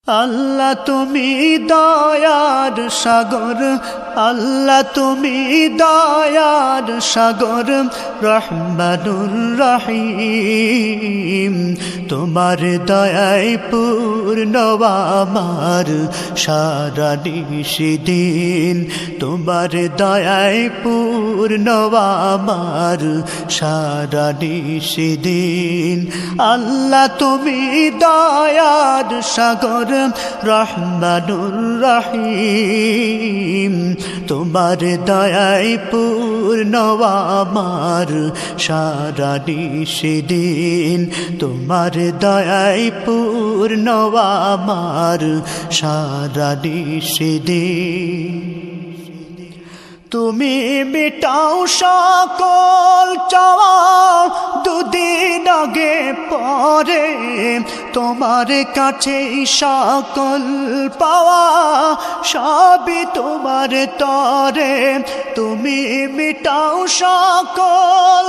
আল্লাহ তুমি দয়ার সাগর, আল্লাহ তুমি দয়ার সাগর, রহমানুর রহিম। তোমার দয়ায় পূর্ণ আমার সারা নিশিদিন, তোমার দয়ায় পূর্ণ আমার সারা নিশিদিন। আল্লাহ তুমি দয়ার সাগর, রহমানুর রহিম। তোমার দয়ায় পূর্ণ আমার সারা নিশিদিন, তোমার দয়ায় পূর্ণ আমার সারা নিশিদিন। তুমি মিটাও সকল চাওয়া, দুদিন আগে পরে তোমার কাছে সকল পাওয়া, সবই তোমার তরে। তুমি মিটাও সকল